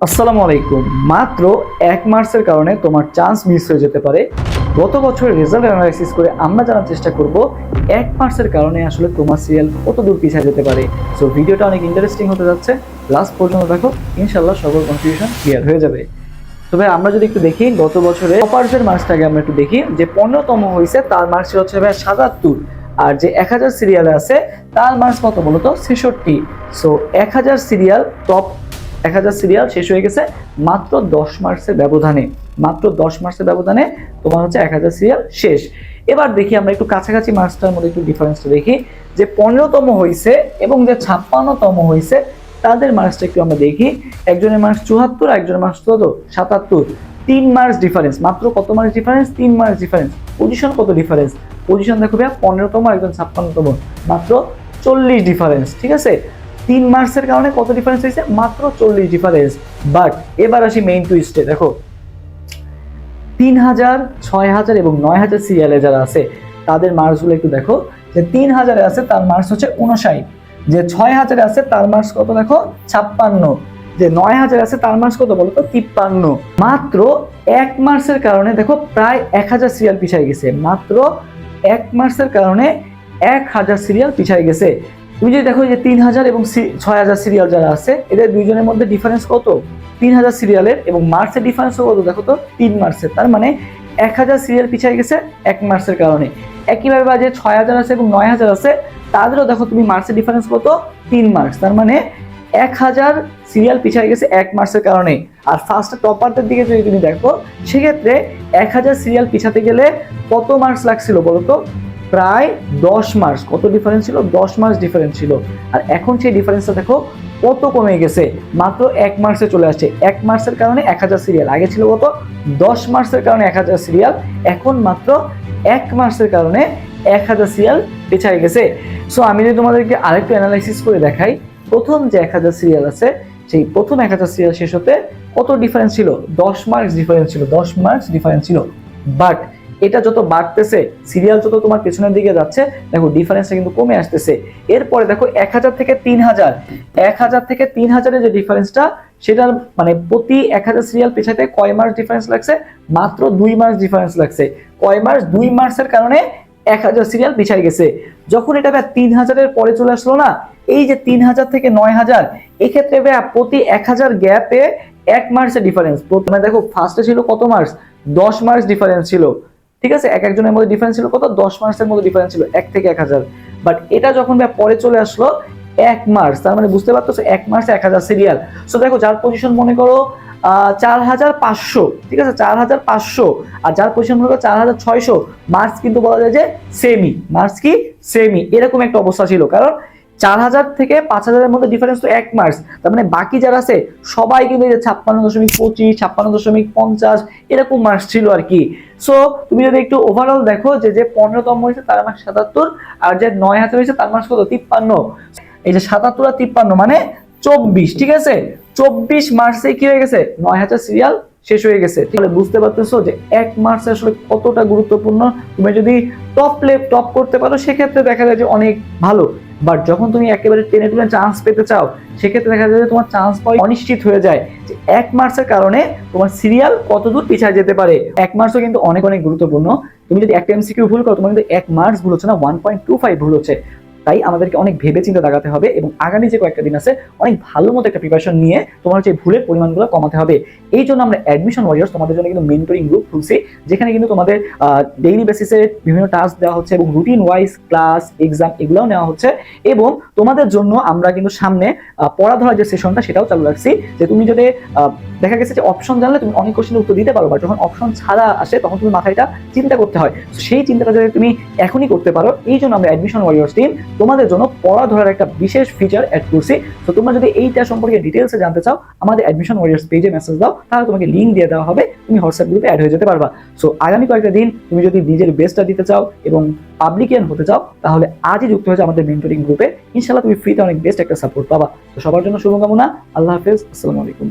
আসসালামু আলাইকুম। মাত্র 1 মার্চের কারণে তোমার চান্স মিস হয়ে যেতে পারে। গত বছরের রেজাল্ট অ্যানালাইসিস করে আমরা জানার চেষ্টা করব 1 মার্চের কারণে আসলে তোমার সিরিয়াল কত দূর পিছিয়ে যেতে পারে। সো ভিডিওটা অনেক ইন্টারেস্টিং হতে যাচ্ছে, লাস্ট পর্যন্ত দেখো, ইনশাল্লাহ সকল কনফিউশন ক্লিয়ার হয়ে যাবে। তবে আমরা যদি একটু দেখি গত বছরে টপার্সের মার্কসটাকে আমরা একটু দেখি, যে 15তম হয়েছে তার মার্কস হচ্ছে ভাই 77, আর যে 1000 সিরিয়ালে আছে তার মার্কস কত বলতো 66। সো 1000 সিরিয়াল টপ 1000 সিরিয়াল শেষ হয়ে গেছে মাত্র 10 মার্কসের ব্যবধানে। মাত্র 10 মার্কসের ব্যবধানে তোমার হচ্ছে 1000 সিরিয়াল শেষ। এবার দেখি আমরা একটু কাছাকাছি মার্কসটার মধ্যে একটু ডিফারেন্সটা দেখি, যে 15তম হয়েছে এবং যে 56তম হয়েছে তাদের মার্কসটা একটু আমরা দেখি। একজনের মার্কস 74, একজনের মার্কস কত 77, 3 মার্কস ডিফারেন্স। মাত্র কত marks difference? 3 marks difference. Position কত ডিফারেন্স? পজিশন দেখো ভাইয়া 15তম একজন 56তম, মাত্র 40 ডিফারেন্স। ঠিক আছে, 3 মার্কসের কারণে কত ডিফারেন্স হয়েছে? মাত্র 40 ডিফারেন্স। বাট এবার আসি মেইন টুইস্টে। দেখো 3000, 6000 এবং 9000 সিরিয়ালে যারা আছে তাদের মার্কসগুলো একটু দেখো। যে 3000-এ আছে তার মার্কস হচ্ছে 59, যে 6000-এ আছে তার মার্কস কত দেখো 56, যে 9000 আছে তার মার্কস কত বলতো 53। মাত্র 1 মার্কসের কারণে দেখো প্রায় 1000 সিরিয়াল পিছিয়ে গেছে। মাত্র 1 মার্কসের কারণে 1000 সিরিয়াল পিছিয়ে গেছে। তুমি যদি দেখো যে 3000 এবং 6000 সিরিয়াল যারা আছে এদের দুইজনের মধ্যে ডিফারেন্স কত? 3000 সিরিয়ালের এবং মার্কসের ডিফারেন্স কত দেখো তো 3 মার্কসের। তার মানে 1000 সিরিয়াল পিছিয়ে গেছে 1 মার্কসের কারণে। একইভাবে যে 6000 আছে এবং 9000 আছে তাদেরও দেখো তুমি মার্কসের ডিফারেন্স কত 3 মার্কস। তার মানে 1000 সিরিয়াল পিছিয়ে গেছে 1 মার্কসের কারণে। আর ফার্স্ট টপারদের দিকে যদি তুমি দেখো সেক্ষেত্রে 1000 সিরিয়াল পিছাতে গেলে কত মার্কস লাগছিল বলতো? প্রায় 10 মার্কস। কত ডিফারেন্স ছিল? 10 মার্কস ডিফারেন্স ছিল। আর এখন সেই ডিফারেন্সটা দেখো কত কমে গেছে, মাত্র 1 মার্কসে চলে আসছে। 1 মার্কসের কারণে 1000 সিরিয়াল, আগে ছিল কত 10 মার্কসের কারণে 1000 সিরিয়াল, এখন মাত্র 1 মার্কসের কারণে 1000 সিরিয়াল পিছিয়ে গেছে। সো আমি যদি তোমাদেরকে আরেকটু অ্যানালাইসিস করে দেখাই, প্রথম যে 1000 সিরিয়াল আছে সেই প্রথম 1000 সিরিয়াল শেষ হতে কত ডিফারেন্স ছিল? 10 মার্কস ডিফারেন্স ছিল, 10 মার্কস ডিফারেন্স ছিল। বাট এটা যত বাড়তেছে, সিরিয়াল যত তোমার পেছনের দিকে যাচ্ছে, দেখো ডিফারেন্সটা কিন্তু কমে আসতেছে। এরপরে দেখো 1000 থেকে 3000, 1000 থেকে 3000-এর যে ডিফারেন্সটা, সেটার মানে প্রতি 1000 সিরিয়াল পেছাতে কয় মার্কস ডিফারেন্স লাগছে? মাত্র 2 মার্কস ডিফারেন্স লাগছে। কয় মার্কস? 2 মার্কসের কারণে 1000 সিরিয়াল পিছিয়ে গেছে। যখন এটা 3000-এর পরে চলে আসলো না, এই যে 3000 থেকে 9000, এক্ষেত্রে প্রতি 1000 গ্যাপে 1 মার্কসের ডিফারেন্স। প্রথমে দেখো ফার্স্টে ছিল কত মার্কস? 10 মার্কস ডিফারেন্স ছিল। ঠিক আছে, এক একজনের মধ্যে ডিফারেন্স ছিল কত? 10 মার্কসের মধ্যে ডিফারেন্স ছিল 1 থেকে 1000। বাট এটা যখন পরে চলে আসলো 1 মার্কস, তার মানে বুঝতে পারতেছো 1 মার্কস 1000 সিরিয়াল। সো দেখো যার পজিশন মনে করো 4500, ঠিক আছে 4500, আর যার পজিশন মনে করো 4600, মার্কস কিন্তু বলা যায় যে সেমি। মার্কস কি সেমি, এরকম একটা অবস্থা ছিল। কারণ 4000 থেকে 5000-এর মধ্যে ডিফারেন্স তো 1 মার্কস, তার মানে বাকি যারা আছে সবাই কিন্তু 56.25, 56.50 এরকম মার্কস ছিল আর কি। সো তুমি যদি একটু ওভারঅল দেখো, যে 15তম হয়েছে তার মার্কস 77, আর যে 9000 হয়েছে তার মার্কস কত 53। এই যে 77 আর 53 মানে 24, ঠিক আছে 24 মার্কসে কি হয়ে গেছে? 9000 সিরিয়াল শেষ হয়ে গেছে। তাহলে বুঝতে পারতেছো যে 1 মার্কস আসলে কতটা গুরুত্বপূর্ণ। তুমি যদি টপ করতে পারো সেক্ষেত্রে দেখা যায় যে অনেক ভালো। বাট যখন তুমি একেবারে টেনে টুনে চান্স পেতে চাও, সেক্ষেত্রে দেখা যায় যে তোমার চান্স পাওয়া অনিশ্চিত হয়ে যায়। যে 1 মার্কসের কারণে তোমার সিরিয়াল কতদূর পিছিয়ে যেতে পারে। 1 মার্কসও কিন্তু অনেক অনেক গুরুত্বপূর্ণ। তুমি যদি একটা এমসিকিউ ভুল করো, তোমার কিন্তু 1 মার্কস ভুল হচ্ছে না, 1.25 ভুল হচ্ছে। তাই আমাদেরকে অনেক ভেবে চিন্তে দাগাতে হবে এবং আগামী যে কয়েকটা দিন আছে অনেক ভালো মতো একটা প্রিপারেশন নিয়ে তোমার হচ্ছে ভুলের পরিমাণগুলো কমাতে হবে। এই জন্য আমরা অ্যাডমিশন ওয়ারিয়র্স তোমাদের জন্য কিন্তু মেন্টরিং গ্রুপ খুলছি, যেখানে কিন্তু তোমাদের ডেইলি বেসিসে বিভিন্ন টাস্ক দেওয়া হচ্ছে এবং রুটিন ওয়াইজ ক্লাস এক্সাম এগুলোও নেওয়া হচ্ছে। এবং তোমাদের জন্য আমরা কিন্তু সামনে পড়া ধরার যে সেশনটা সেটাও চালু রাখছি, যে তুমি যদি দেখা গেছে যে অপশন জানলে তুমি অনেক কোশ্চেনের উত্তর দিতে পারো, বা যখন অপশন ছাড়া আসে তখন তুমি মাথায় এটা চিন্তা করতে হয়। সেই চিন্তাটা যদি তুমি এখনই করতে পারো, এই জন্য আমরা অ্যাডমিশন ওয়ারিয়র্স টিম তোমাদের জন্য পড়া ধরার একটা বিশেষ ফিচার অ্যাড করছি। তো তোমরা যদি এইটা সম্পর্কে ডিটেলসে জানতে চাও, আমাদের অ্যাডমিশন ওয়ারিয়র্স পেজে মেসেজ দাও, তাহলে তোমাকে লিঙ্ক দিয়ে দেওয়া হবে, তুমি হোয়াটসঅ্যাপ গ্রুপে অ্যাড হয়ে যেতে পারবা। সো আগামী কয়েকটা দিন তুমি যদি নিজের বেস্টটা দিতে চাও এবং পাবলিকিয়ান হতে চাও, তাহলে আজই যুক্ত হয়ে যাও আমাদের মেন্টরিং গ্রুপে। ইনশাআল্লাহ তুমি ফ্রিতে অনেক বেস্ট একটা সাপোর্ট পাবা। তো সবার জন্য শুভকামনা। আল্লাহ হাফেজ, আসসালামু আলাইকুম।